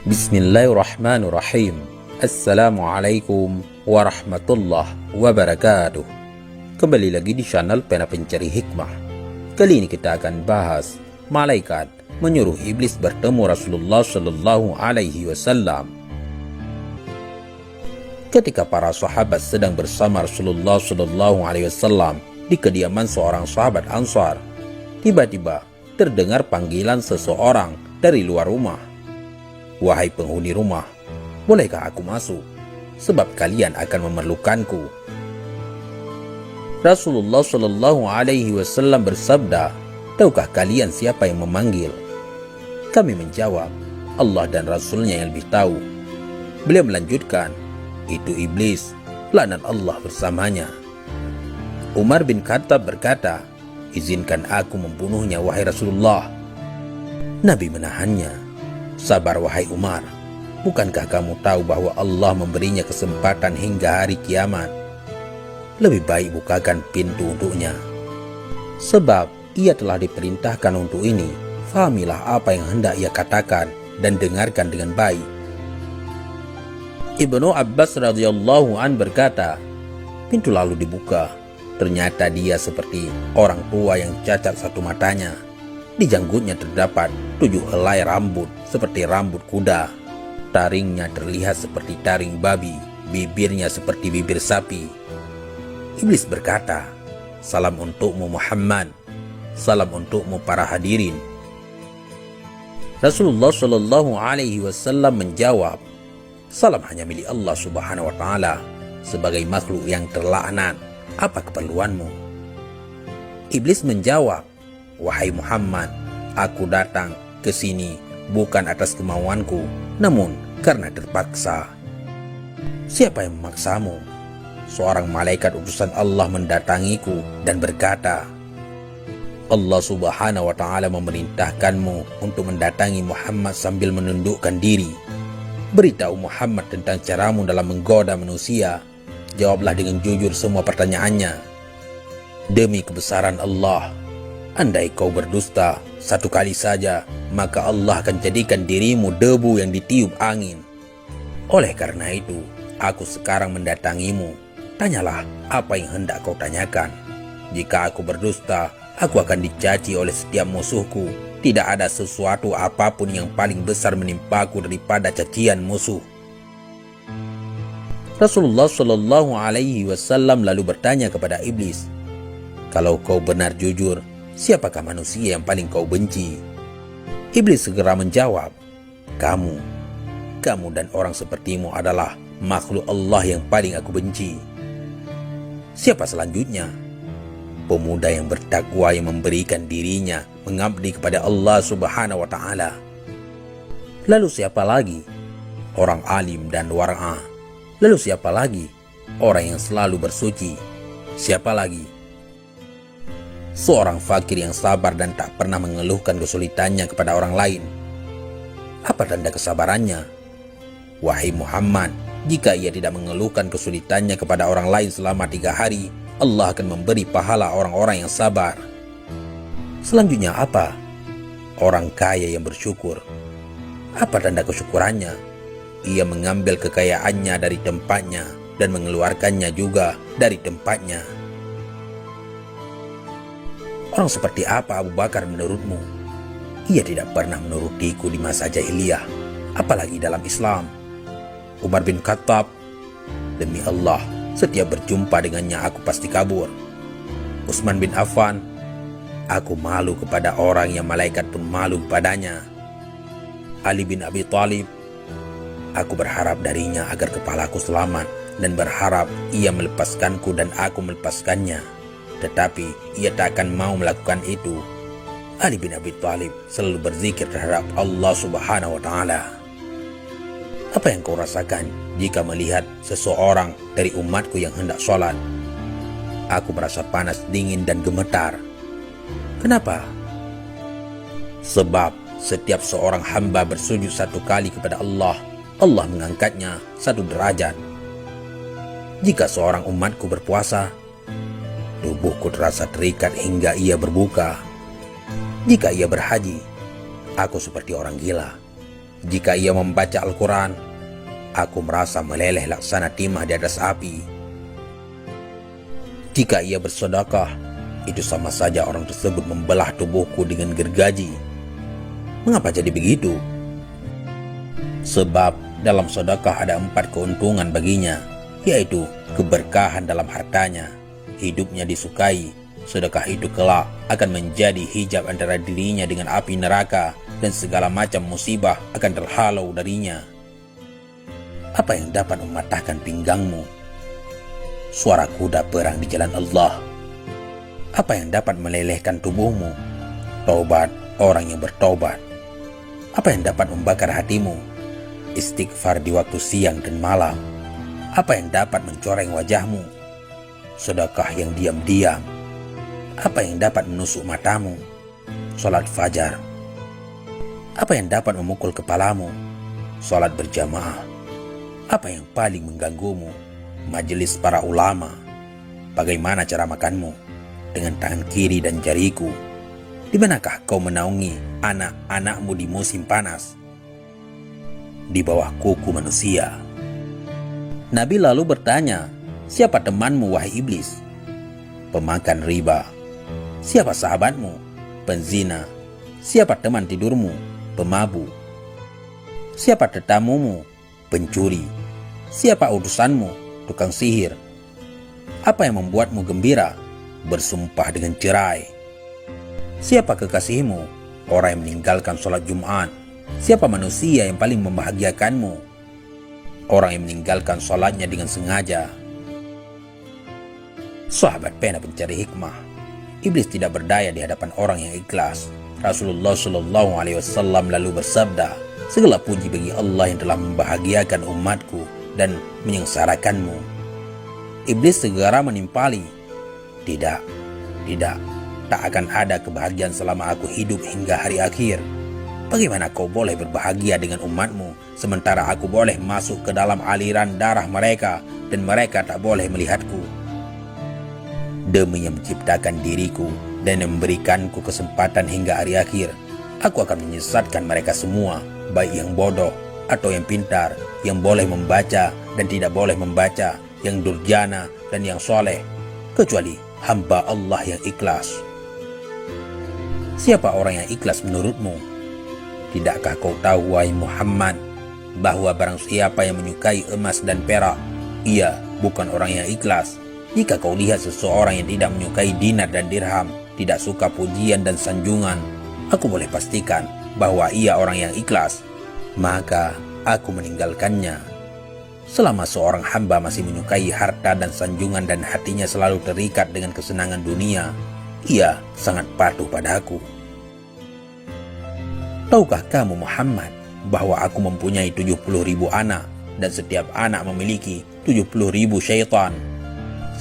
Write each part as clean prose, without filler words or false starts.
Bismillahirrahmanirrahim. Assalamualaikum warahmatullahi wabarakatuh. Kembali lagi di channel Pena Pencari Hikmah. Kali ini kita akan bahas malaikat menyuruh iblis bertemu Rasulullah Shallallahu Alaihi Wasallam. Ketika para sahabat sedang bersama Rasulullah Shallallahu Alaihi Wasallam di kediaman seorang sahabat Ansar, tiba-tiba terdengar panggilan seseorang dari luar rumah. "Wahai penghuni rumah, bolehkah aku masuk? Sebab kalian akan memerlukanku." Rasulullah Shallallahu Alaihi Wasallam bersabda, "Tahukah kalian siapa yang memanggil?" Kami menjawab, "Allah dan Rasulnya yang lebih tahu." Beliau melanjutkan, "Itu iblis, laknat Allah bersamanya." Umar bin Khattab berkata, "Izinkan aku membunuhnya, wahai Rasulullah." Nabi menahannya. "Sabar wahai Umar, bukankah kamu tahu bahwa Allah memberinya kesempatan hingga hari kiamat? Lebih baik bukakan pintu untuknya. Sebab ia telah diperintahkan untuk ini. Fahamilah apa yang hendak ia katakan dan dengarkan dengan baik." Ibnu Abbas radhiyallahu an berkata, pintu lalu dibuka. Ternyata dia seperti orang tua yang cacat satu matanya. Di janggutnya terdapat 7 helai rambut seperti rambut kuda. Taringnya terlihat seperti taring babi, bibirnya seperti bibir sapi. Iblis berkata, "Salam untukmu Muhammad, salam untukmu para hadirin." Rasulullah Shallallahu Alaihi Wasallam menjawab, "Salam hanya milik Allah Subhanahu Wa Taala. Sebagai makhluk yang terlaknat, apa keperluanmu?" Iblis menjawab, "Wahai Muhammad, aku datang ke sini bukan atas kemauanku, namun karena terpaksa." "Siapa yang memaksamu?" "Seorang malaikat utusan Allah mendatangiku dan berkata, Allah Subhanahu wa Ta'ala memerintahkanmu untuk mendatangi Muhammad sambil menundukkan diri. Beritahu Muhammad tentang caramu dalam menggoda manusia. Jawablah dengan jujur semua pertanyaannya. Demi kebesaran Allah, andai kau berdusta satu kali saja, maka Allah akan jadikan dirimu debu yang ditiup angin. Oleh karena itu, aku sekarang mendatangimu. Tanyalah apa yang hendak kau tanyakan. Jika aku berdusta, aku akan dicaci oleh setiap musuhku. Tidak ada sesuatu apapun yang paling besar menimpaku daripada cacian musuh." Rasulullah Shallallahu Alaihi Wasallam lalu bertanya kepada iblis, "Kalau kau benar jujur, siapakah manusia yang paling kau benci?" Iblis segera menjawab, Kamu dan orang sepertimu adalah makhluk Allah yang paling aku benci." "Siapa selanjutnya?" "Pemuda yang bertakwa yang memberikan dirinya mengabdi kepada Allah Subhanahu wa Ta'ala." "Lalu siapa lagi?" "Orang alim dan wara'ah." "Lalu siapa lagi?" "Orang yang selalu bersuci." "Siapa lagi?" "Seorang fakir yang sabar dan tak pernah mengeluhkan kesulitannya kepada orang lain." "Apa tanda kesabarannya?" "Wahai Muhammad, jika ia tidak mengeluhkan kesulitannya kepada orang lain selama 3 hari, Allah akan memberi pahala orang-orang yang sabar." "Selanjutnya apa?" "Orang kaya yang bersyukur." "Apa tanda kesyukurannya?" "Ia mengambil kekayaannya dari tempatnya dan mengeluarkannya juga dari tempatnya." "Orang seperti apa Abu Bakar menurutmu?" "Ia tidak pernah menurutiku di masa jahiliyah, apalagi dalam Islam." Umar bin Khattab, "Demi Allah, setiap berjumpa dengannya aku pasti kabur." Utsman bin Affan, "Aku malu kepada orang yang malaikat pun malu kepadanya." Ali bin Abi Thalib, "Aku berharap darinya agar kepalaku selamat dan berharap ia melepaskanku dan aku melepaskannya. Tetapi ia tak akan mau melakukan itu." Ali bin Abi Thalib selalu berzikir terhadap Allah Subhanahu wa Ta'ala. "Apa yang kau rasakan jika melihat seseorang dari umatku yang hendak sholat?" "Aku merasa panas, dingin dan gemetar." "Kenapa?" "Sebab setiap seorang hamba bersujud 1 kali kepada Allah, Allah mengangkatnya 1 derajat. Jika seorang umatku berpuasa, tubuhku terasa terikat hingga ia berbuka. Jika ia berhaji, aku seperti orang gila. Jika ia membaca Al-Quran, aku merasa meleleh laksana timah di atas api. Jika ia bersedekah, itu sama saja orang tersebut membelah tubuhku dengan gergaji. Mengapa jadi begitu? Sebab dalam sedekah ada 4 keuntungan baginya, yaitu keberkahan dalam hartanya, hidupnya disukai. Sedekah itu kelak akan menjadi hijab antara dirinya dengan api neraka, dan segala macam musibah akan terhalau darinya. Apa yang dapat mematahkan pinggangmu? Suara kuda perang di jalan Allah. Apa yang dapat melelehkan tubuhmu? Taubat orang yang bertaubat. Apa yang dapat membakar hatimu? Istighfar di waktu siang dan malam. Apa yang dapat mencoreng wajahmu? Sedekah yang diam-diam. Apa yang dapat menusuk matamu? Salat fajar. Apa yang dapat memukul kepalamu? Salat berjamaah. Apa yang paling mengganggumu? Majelis para ulama. Bagaimana cara makanmu? Dengan tangan kiri dan jariku. Di manakah kau menaungi anak-anakmu di musim panas? Di bawah kuku manusia. Nabi lalu bertanya, siapa temanmu wahai iblis? Pemakan riba. Siapa sahabatmu? Penzina. Siapa teman tidurmu? Pemabuk. Siapa tetamumu? Pencuri. Siapa utusanmu? Tukang sihir. Apa yang membuatmu gembira? Bersumpah dengan cerai. Siapa kekasihmu? Orang yang meninggalkan sholat Jumat. Siapa manusia yang paling membahagiakanmu? Orang yang meninggalkan sholatnya dengan sengaja. Sahabat pena pencari hikmah. Iblis tidak berdaya di hadapan orang yang ikhlas. Rasulullah SAW lalu bersabda, segala puji bagi Allah yang telah membahagiakan umatku dan menyengsarakanmu. Iblis segera menimpali, Tidak, tak akan ada kebahagiaan selama aku hidup hingga hari akhir. Bagaimana kau boleh berbahagia dengan umatmu, sementara aku boleh masuk ke dalam aliran darah mereka, dan mereka tak boleh melihatku? Demi yang menciptakan diriku dan yang memberikanku kesempatan hingga hari akhir, aku akan menyesatkan mereka semua, baik yang bodoh atau yang pintar, yang boleh membaca dan tidak boleh membaca, yang durjana dan yang soleh, kecuali hamba Allah yang ikhlas. Siapa orang yang ikhlas menurutmu? Tidakkah kau tahu wahai Muhammad, bahwa barang siapa yang menyukai emas dan perak, ia bukan orang yang ikhlas. Jika kau lihat seseorang yang tidak menyukai dinar dan dirham, tidak suka pujian dan sanjungan, aku boleh pastikan bahwa ia orang yang ikhlas, maka aku meninggalkannya. Selama seorang hamba masih menyukai harta dan sanjungan dan hatinya selalu terikat dengan kesenangan dunia, ia sangat patuh padaku. Tahukah kamu Muhammad bahwa aku mempunyai 70.000 anak, dan setiap anak memiliki 70.000 syaitan?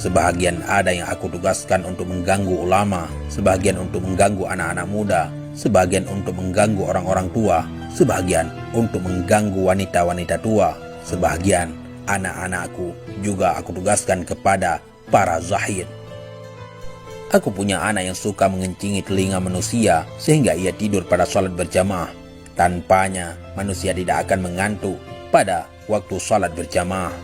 Sebahagian ada yang aku tugaskan untuk mengganggu ulama, sebahagian untuk mengganggu anak-anak muda, sebahagian untuk mengganggu orang-orang tua, sebahagian untuk mengganggu wanita-wanita tua, sebahagian anak-anakku juga aku tugaskan kepada para zahid. Aku punya anak yang suka mengencingi telinga manusia sehingga ia tidur pada salat berjamaah. Tanpanya manusia tidak akan mengantuk pada waktu salat berjamaah.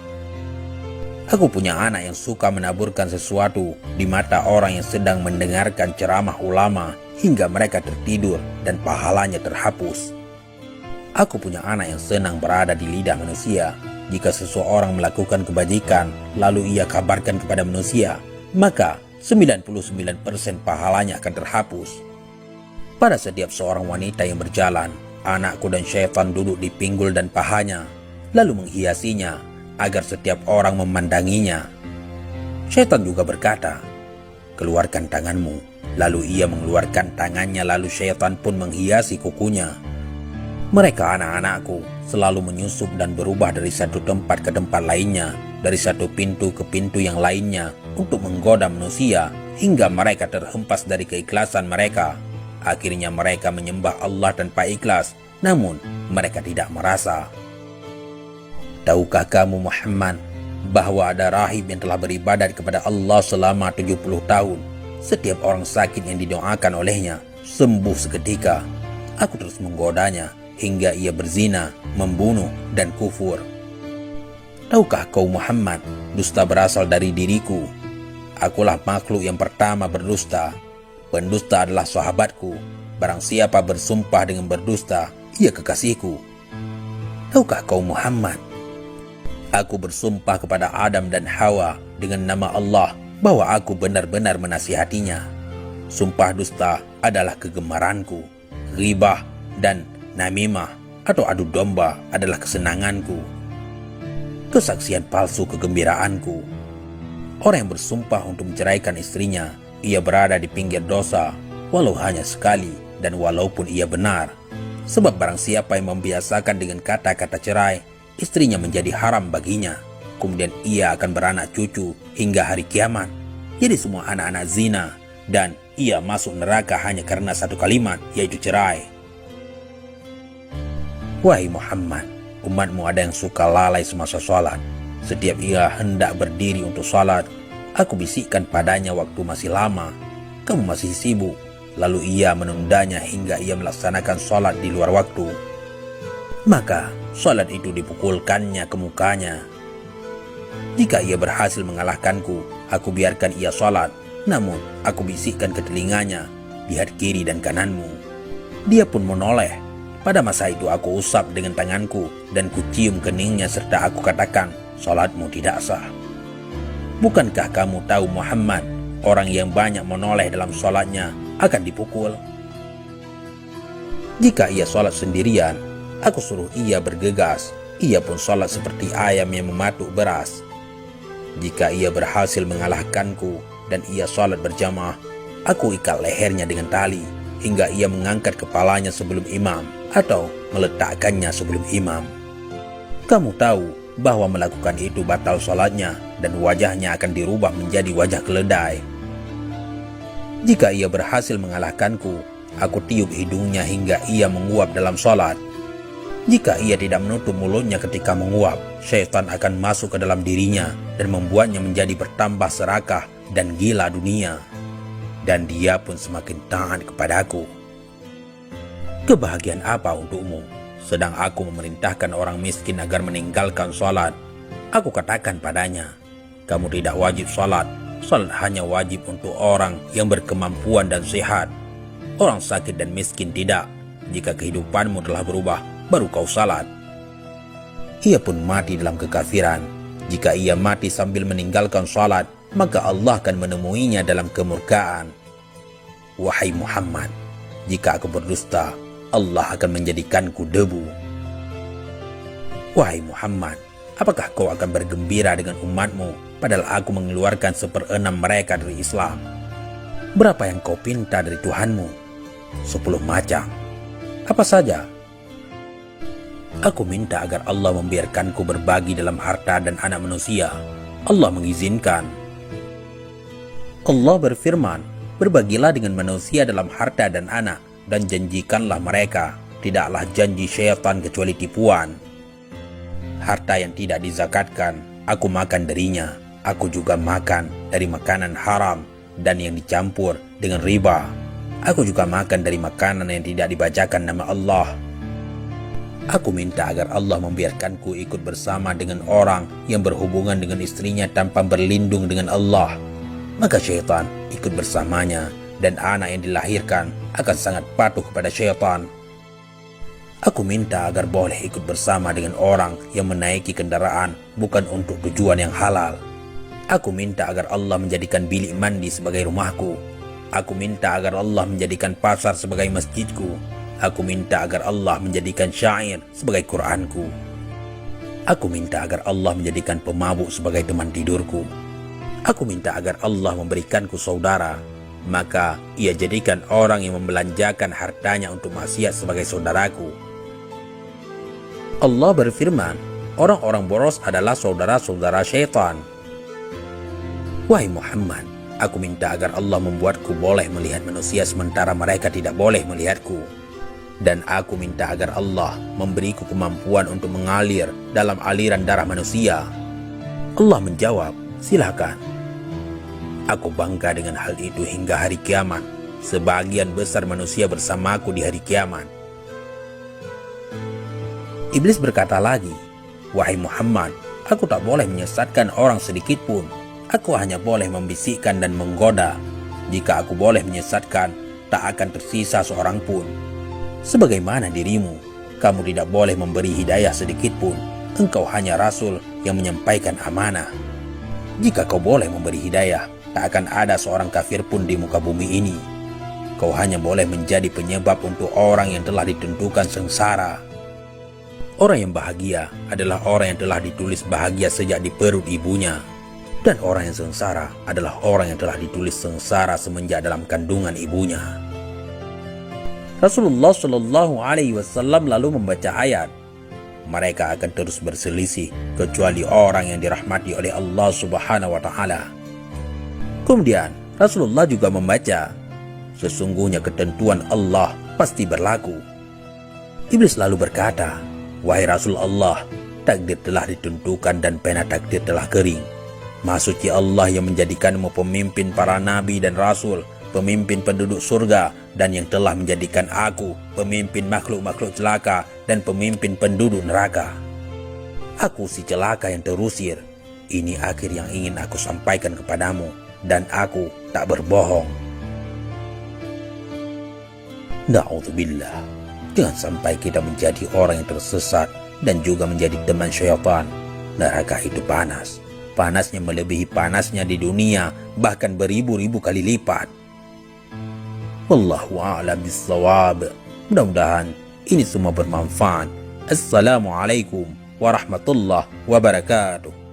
Aku punya anak yang suka menaburkan sesuatu di mata orang yang sedang mendengarkan ceramah ulama hingga mereka tertidur dan pahalanya terhapus. Aku punya anak yang senang berada di lidah manusia. Jika seseorang melakukan kebajikan lalu ia kabarkan kepada manusia, maka 99% pahalanya akan terhapus. Pada setiap seorang wanita yang berjalan, anakku dan syaitan duduk di pinggul dan pahanya, lalu menghiasinya agar setiap orang memandanginya. Syaitan juga berkata, keluarkan tanganmu. Lalu ia mengeluarkan tangannya, lalu syaitan pun menghiasi kukunya. Mereka anak-anakku selalu menyusup dan berubah dari satu tempat ke tempat lainnya, dari satu pintu ke pintu yang lainnya, untuk menggoda manusia hingga mereka terhempas dari keikhlasan mereka. Akhirnya mereka menyembah Allah tanpa ikhlas, namun mereka tidak merasa. Tahukah kamu Muhammad bahwa ada rahib yang telah beribadat kepada Allah selama 70 tahun. Setiap orang sakit yang didoakan olehnya sembuh seketika. Aku terus menggodanya hingga ia berzina, membunuh, dan kufur. Tahukah kau Muhammad, dusta berasal dari diriku. Akulah makhluk yang pertama berdusta. Pendusta adalah sahabatku. Barang siapa bersumpah dengan berdusta, ia kekasihku. Tahukah kau Muhammad, aku bersumpah kepada Adam dan Hawa dengan nama Allah bahwa aku benar-benar menasihatinya. Sumpah dusta adalah kegemaranku. Ghibah dan namimah atau adu domba adalah kesenanganku. Kesaksian palsu kegembiraanku. Orang yang bersumpah untuk menceraikan istrinya, ia berada di pinggir dosa, walau hanya sekali dan walaupun ia benar. Sebab barang siapa yang membiasakan dengan kata-kata cerai, istrinya menjadi haram baginya. Kemudian ia akan beranak cucu hingga hari kiamat. Jadi semua anak-anak zina, dan ia masuk neraka hanya karena satu kalimat, yaitu cerai. Wahai Muhammad, umatmu ada yang suka lalai semasa sholat. Setiap ia hendak berdiri untuk sholat, aku bisikkan padanya waktu masih lama. Kamu masih sibuk. Lalu ia menundanya hingga ia melaksanakan sholat di luar waktu. Maka sholat itu dipukulkannya ke mukanya. Jika ia berhasil mengalahkanku, aku biarkan ia sholat. Namun aku bisikkan ke telinganya, lihat kiri dan kananmu. Dia pun menoleh. Pada masa itu aku usap dengan tanganku dan kucium keningnya serta aku katakan, sholatmu tidak sah. Bukankah kamu tahu Muhammad, orang yang banyak menoleh dalam sholatnya akan dipukul? Jika ia sholat sendirian, aku suruh ia bergegas. Ia pun sholat seperti ayam yang mematuk beras. Jika ia berhasil mengalahkanku dan ia sholat berjamaah, aku ikat lehernya dengan tali hingga ia mengangkat kepalanya sebelum imam atau meletakkannya sebelum imam. Kamu tahu bahwa melakukan itu batal sholatnya dan wajahnya akan dirubah menjadi wajah keledai. Jika ia berhasil mengalahkanku, aku tiup hidungnya hingga ia menguap dalam sholat. Jika ia tidak menutup mulutnya ketika menguap, syaitan akan masuk ke dalam dirinya dan membuatnya menjadi bertambah serakah dan gila dunia. Dan dia pun semakin taat kepadaku. Kebahagiaan apa untukmu? Sedang aku memerintahkan orang miskin agar meninggalkan sholat. Aku katakan padanya, kamu tidak wajib sholat. Sholat hanya wajib untuk orang yang berkemampuan dan sehat. Orang sakit dan miskin tidak. Jika kehidupanmu telah berubah, baru kau salat. Ia pun mati dalam kekafiran. Jika ia mati sambil meninggalkan salat, maka Allah akan menemuinya dalam kemurkaan. Wahai Muhammad, jika aku berdusta, Allah akan menjadikanku debu. Wahai Muhammad, apakah kau akan bergembira dengan umatmu, padahal aku mengeluarkan 1/6 mereka dari Islam? Berapa yang kau pinta dari Tuhanmu? 10 macam. Apa saja? Aku minta agar Allah membiarkanku berbagi dalam harta dan anak manusia. Allah mengizinkan. Allah berfirman, berbagilah dengan manusia dalam harta dan anak, dan janjikanlah mereka. Tidaklah janji syaitan kecuali tipuan. Harta yang tidak dizakatkan, aku makan darinya. Aku juga makan dari makanan haram dan yang dicampur dengan riba. Aku juga makan dari makanan yang tidak dibacakan nama Allah. Aku minta agar Allah membiarkanku ikut bersama dengan orang yang berhubungan dengan istrinya tanpa berlindung dengan Allah. Maka syaitan ikut bersamanya dan anak yang dilahirkan akan sangat patuh kepada syaitan. Aku minta agar boleh ikut bersama dengan orang yang menaiki kendaraan bukan untuk tujuan yang halal. Aku minta agar Allah menjadikan bilik mandi sebagai rumahku. Aku minta agar Allah menjadikan pasar sebagai masjidku. Aku minta agar Allah menjadikan syair sebagai Qur'anku. Aku minta agar Allah menjadikan pemabuk sebagai teman tidurku. Aku minta agar Allah memberikanku saudara, maka ia jadikan orang yang membelanjakan hartanya untuk maksiat sebagai saudaraku. Allah berfirman, orang-orang boros adalah saudara-saudara syaitan. Wahai Muhammad, aku minta agar Allah membuatku boleh melihat manusia sementara mereka tidak boleh melihatku. Dan aku minta agar Allah memberiku kemampuan untuk mengalir dalam aliran darah manusia. Allah menjawab, silakan. Aku bangga dengan hal itu hingga hari kiamat. Sebagian besar manusia bersamaku di hari kiamat. Iblis berkata lagi, "Wahai Muhammad, aku tak boleh menyesatkan orang sedikit pun. Aku hanya boleh membisikkan dan menggoda. Jika aku boleh menyesatkan, tak akan tersisa seorang pun. Sebagaimana dirimu, kamu tidak boleh memberi hidayah sedikit pun. Engkau hanya rasul yang menyampaikan amanah. Jika kau boleh memberi hidayah, tak akan ada seorang kafir pun di muka bumi ini. Kau hanya boleh menjadi penyebab untuk orang yang telah ditentukan sengsara. Orang yang bahagia adalah orang yang telah ditulis bahagia sejak di perut ibunya. Dan orang yang sengsara adalah orang yang telah ditulis sengsara semenjak dalam kandungan ibunya." Rasulullah Shallallahu Alaihi Wasallam lalu membaca ayat, "Mereka akan terus berselisih kecuali orang yang dirahmati oleh Allah Subhanahu Wa Taala." Kemudian Rasulullah juga membaca, "Sesungguhnya ketentuan Allah pasti berlaku." Iblis lalu berkata, "Wahai Rasul Allah, takdir telah ditentukan dan pena takdir telah kering. Maksudnya Allah yang menjadikanmu pemimpin para nabi dan rasul, pemimpin penduduk surga, dan yang telah menjadikan aku pemimpin makhluk-makhluk celaka dan pemimpin penduduk neraka. Aku si celaka yang terusir. Ini akhir yang ingin aku sampaikan kepadamu, dan aku tak berbohong." Na'udzubillah. Jangan sampai kita menjadi orang yang tersesat dan juga menjadi teman syaitan. Neraka itu panas. Panasnya melebihi panasnya di dunia, bahkan beribu-ribu kali lipat. Wallahu a'lam bissawab. Mudah-mudahan ini semua bermanfaat. Assalamualaikum warahmatullahi wabarakatuh.